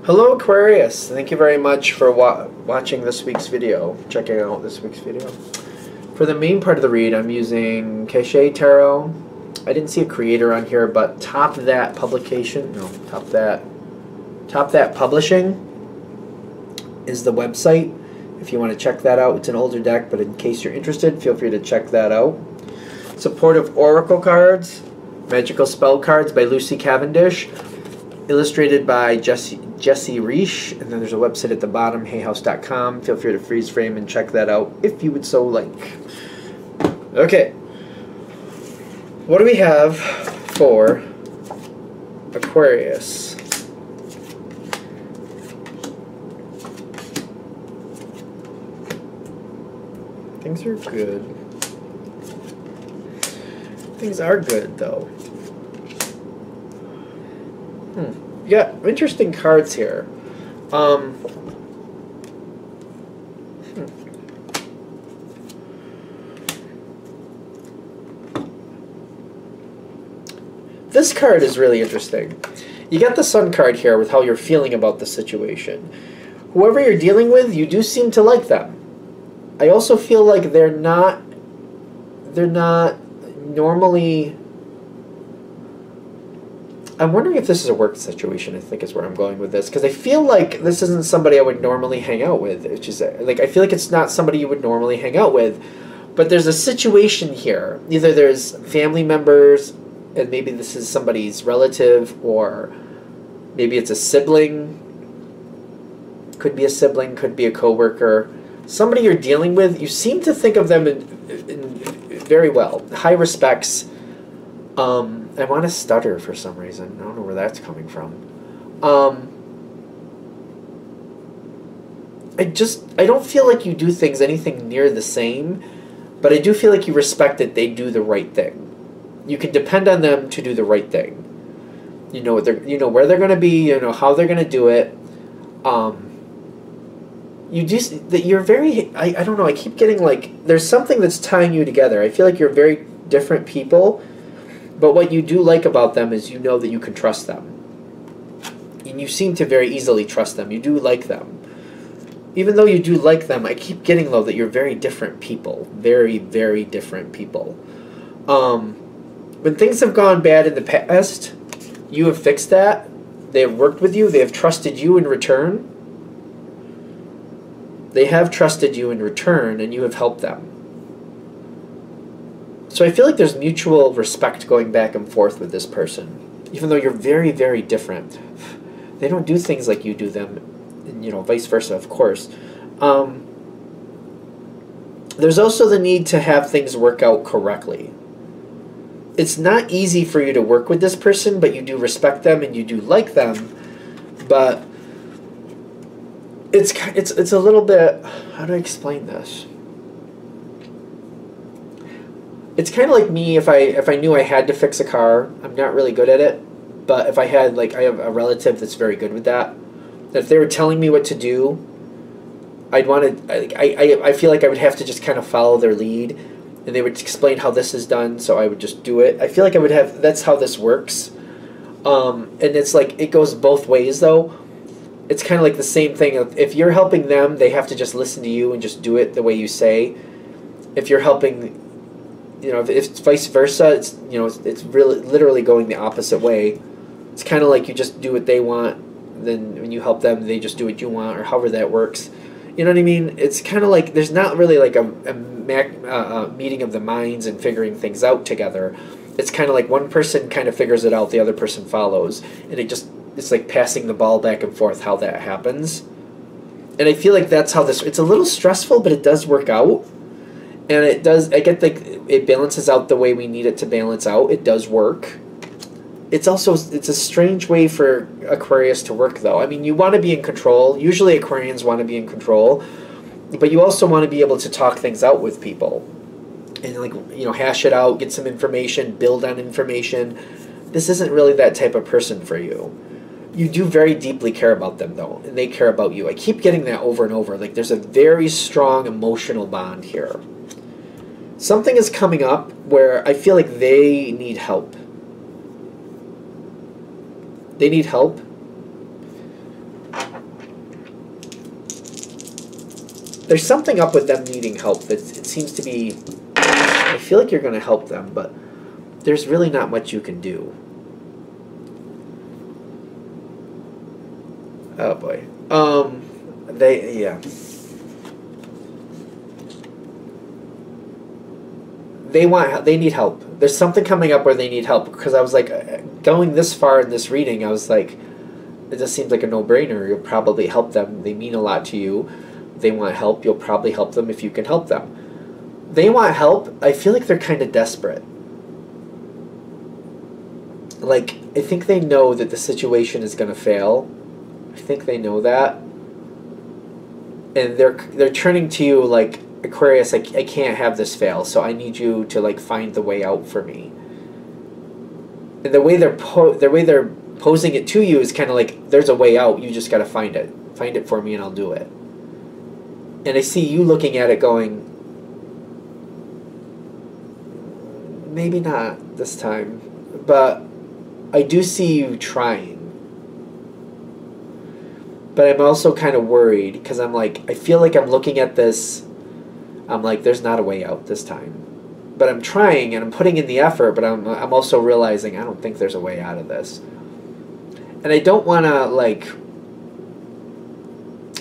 Hello Aquarius, thank you very much for watching this week's video, checking out this week's video. For the main part of the read, I'm using Cachet Tarot. I didn't see a creator on here, but Top That Publishing is the website. If you want to check that out, it's an older deck, but in case you're interested, feel free to check that out. Supportive Oracle cards, Magical Spell cards by Lucy Cavendish, illustrated by Jesse Reish, and then there's a website at the bottom, hayhouse.com. Feel free to freeze frame and check that out if you would so like. Okay, what do we have for Aquarius? Things are good. Things are good, though. Yeah, interesting cards here. This card is really interesting. You got the Sun card here with how you're feeling about the situation. Whoever you're dealing with, you do seem to like them. I also feel like they're not normally... I'm wondering if this is a work situation, I think is where I'm going with this, because I feel like this isn't somebody I would normally hang out with. It's just, like, I feel like it's not somebody you would normally hang out with, but there's a situation here. Either there's family members, and maybe this is somebody's relative, or maybe it's a sibling. Could be a sibling, could be a coworker. Somebody you're dealing with, you seem to think of them in very well. High respects. I want to stutter for some reason. I don't know where that's coming from. I don't feel like you do things anything near the same, but I do feel like you respect that they do the right thing. You can depend on them to do the right thing. You know what you know where they're going to be. You know how they're going to do it. You just that you're very. I don't know. I keep getting like there's something that's tying you together. I feel like you're very different people. But what you do like about them is you know that you can trust them. And you seem to very easily trust them. You do like them. Even though you do like them, I keep getting, though, that you're very different people. Very, very different people. When things have gone bad in the past, you have fixed that. They have worked with you. They have trusted you in return. They have trusted you in return, and you have helped them. So I feel like there's mutual respect going back and forth with this person. Even though you're very, very different. They don't do things like you do them. And, you know, vice versa, of course. There's also the need to have things work out correctly. It's not easy for you to work with this person, but you do respect them and you do like them. But it's a little bit... How do I explain this? It's kind of like me if I knew I had to fix a car. I'm not really good at it, but if I had, like, I have a relative that's very good with that. If they were telling me what to do, I'd want to. I feel like I would have to just kind of follow their lead, and they would explain how this is done, so I would just do it. I feel like I would have. That's how this works, and it's like it goes both ways though. It's kind of like the same thing. If you're helping them, they have to just listen to you and just do it the way you say. If you're helping. You know, if it's vice versa, it's it's really literally going the opposite way. It's kind of like you just do what they want, then when you help them, they just do what you want, or however that works. You know what I mean? It's kind of like there's not really like a meeting of the minds and figuring things out together. It's kind of like one person kind of figures it out, the other person follows, and it's like passing the ball back and forth how that happens. And I feel like that's how this. It's a little stressful, but it does work out. And it does, I get like, it balances out the way we need it to balance out. It does work. It's also, it's a strange way for Aquarius to work, though. I mean, you want to be in control. Usually Aquarians want to be in control. But you also want to be able to talk things out with people. And, like, you know, hash it out, get some information, build on information. This isn't really that type of person for you. You do very deeply care about them, though. And they care about you. I keep getting that over and over. Like, there's a very strong emotional bond here. Something is coming up where I feel like they need help. They need help. There's something up with them needing help. That it seems to be. I feel like you're going to help them, but there's really not much you can do. Oh boy. They need help. There's something coming up where they need help, because I was like, going this far in this reading, I was like, it just seems like a no-brainer. You'll probably help them. They mean a lot to you. They want help. You'll probably help them if you can help them. They want help. I feel like they're kind of desperate. Like, I think they know that the situation is going to fail. I think they know that. And they're turning to you like, Aquarius, I can't have this fail, so I need you to like find the way out for me. And the way they're posing it to you is kind of like, there's a way out, you just got to find it. Find it for me and I'll do it. And I see you looking at it going, maybe not this time, but I do see you trying. But I'm also kind of worried, because I'm like, I feel like I'm looking at this, I'm like, there's not a way out this time. But I'm trying and I'm putting in the effort, but I'm also realizing I don't think there's a way out of this. And I don't want to, like,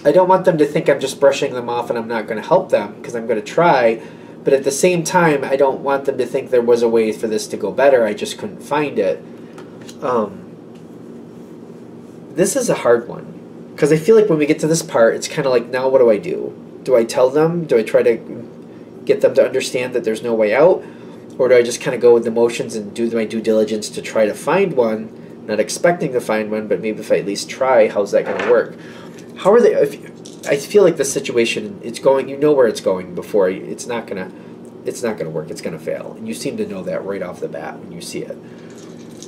I don't want them to think I'm just brushing them off and I'm not going to help them, because I'm going to try. But at the same time, I don't want them to think there was a way for this to go better. I just couldn't find it. This is a hard one. Because I feel like when we get to this part, it's kind of like, now what do I do? Do I tell them? Do I try to get them to understand that there's no way out? Or do I just kind of go with the motions and do my due diligence to try to find one? Not expecting to find one, but maybe if I at least try, how's that going to work? How are they? I feel like the situation, it's going, you know where it's going before. It's not going to work. It's going to fail. And you seem to know that right off the bat when you see it.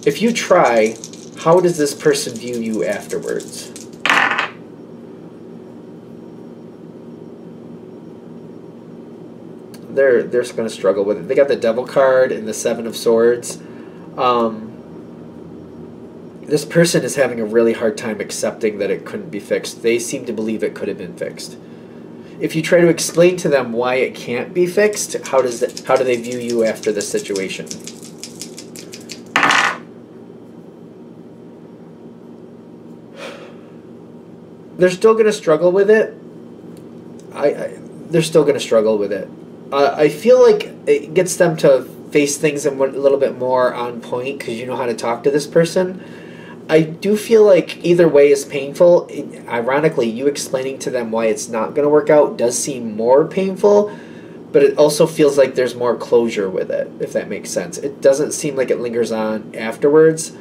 If you try, how does this person view you afterwards? They're just going to struggle with it. They got the Devil card and the Seven of Swords. This person is having a really hard time accepting that it couldn't be fixed. They seem to believe it could have been fixed. If you try to explain to them why it can't be fixed, how do they view you after this situation? They're still going to struggle with it. They're still going to struggle with it. I feel like it gets them to face things a little bit more on point, because you know how to talk to this person. I do feel like either way is painful. Ironically, you explaining to them why it's not going to work out does seem more painful, but it also feels like there's more closure with it, if that makes sense. It doesn't seem like it lingers on afterwards.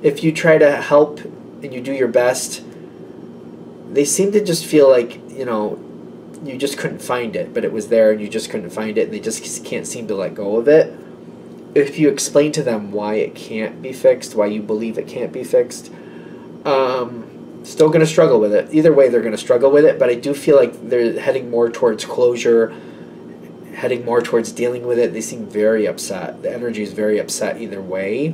If you try to help and you do your best, they seem to just feel like, you know, you just couldn't find it, but it was there and you just couldn't find it, and they just can't seem to let go of it. If you explain to them why it can't be fixed, why you believe it can't be fixed, still going to struggle with it. Either way, they're going to struggle with it, but I do feel like they're heading more towards closure, heading more towards dealing with it. They seem very upset. The energy is very upset either way.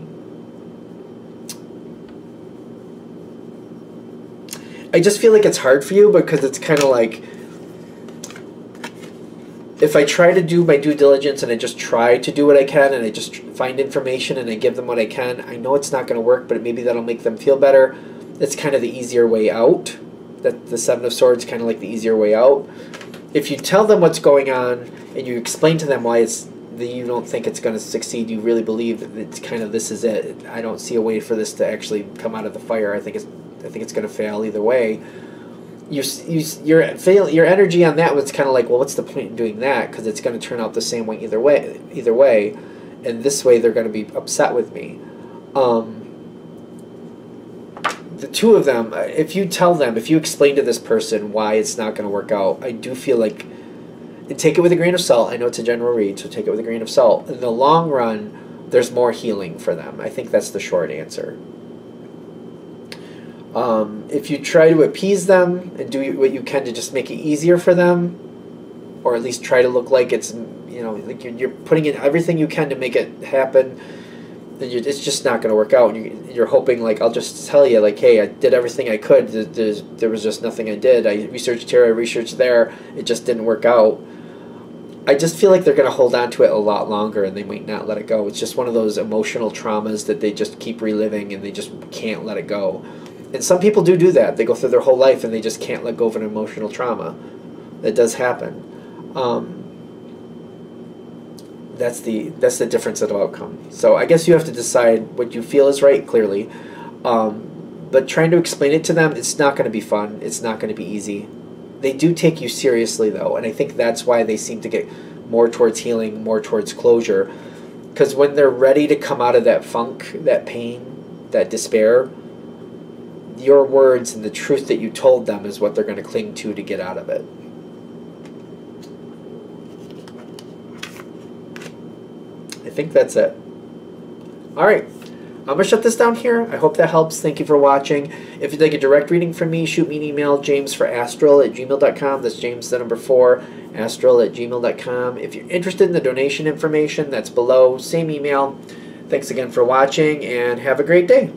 I just feel like it's hard for you, because it's kind of like, if I try to do my due diligence and I just try to do what I can and I just find information and I give them what I can, I know it's not going to work, but maybe that'll make them feel better. It's kind of the easier way out. That the Seven of Swords kind of like the easier way out. If you tell them what's going on and you explain to them why you don't think it's going to succeed, you really believe that it's kind of, this is it. I don't see a way for this to actually come out of the fire. I think it's going to fail either way. Your energy on that was kind of like, well, what's the point in doing that? Because it's going to turn out the same way either way, and this way they're going to be upset with me. The two of them, if you explain to this person why it's not going to work out, I do feel like, and take it with a grain of salt. I know it's a general read, so take it with a grain of salt. In the long run, there's more healing for them. I think that's the short answer. If you try to appease them and do what you can to just make it easier for them, or at least try to look like it's, you know, like you're putting in everything you can to make it happen, it's just not going to work out. And you're hoping, like, I'll just tell you, like, hey, I did everything I could. There was just nothing I did. I researched here, I researched there. It just didn't work out. I just feel like they're going to hold on to it a lot longer, and they might not let it go. It's just one of those emotional traumas that they just keep reliving, and they just can't let it go. And some people do that. They go through their whole life, and they just can't let go of an emotional trauma. That does happen. That's the difference of outcome. So I guess you have to decide what you feel is right, clearly. But trying to explain it to them, it's not going to be fun. It's not going to be easy. They do take you seriously, though, and I think that's why they seem to get more towards healing, more towards closure. Because when they're ready to come out of that funk, that pain, that despair, your words and the truth that you told them is what they're going to cling to get out of it. I think that's it. All right. I'm going to shut this down here. I hope that helps. Thank you for watching. If you'd like a direct reading from me, shoot me an email, jamesforastral@gmail.com. That's James, the number 4, astral@gmail.com. If you're interested in the donation information, that's below. Same email. Thanks again for watching, and have a great day.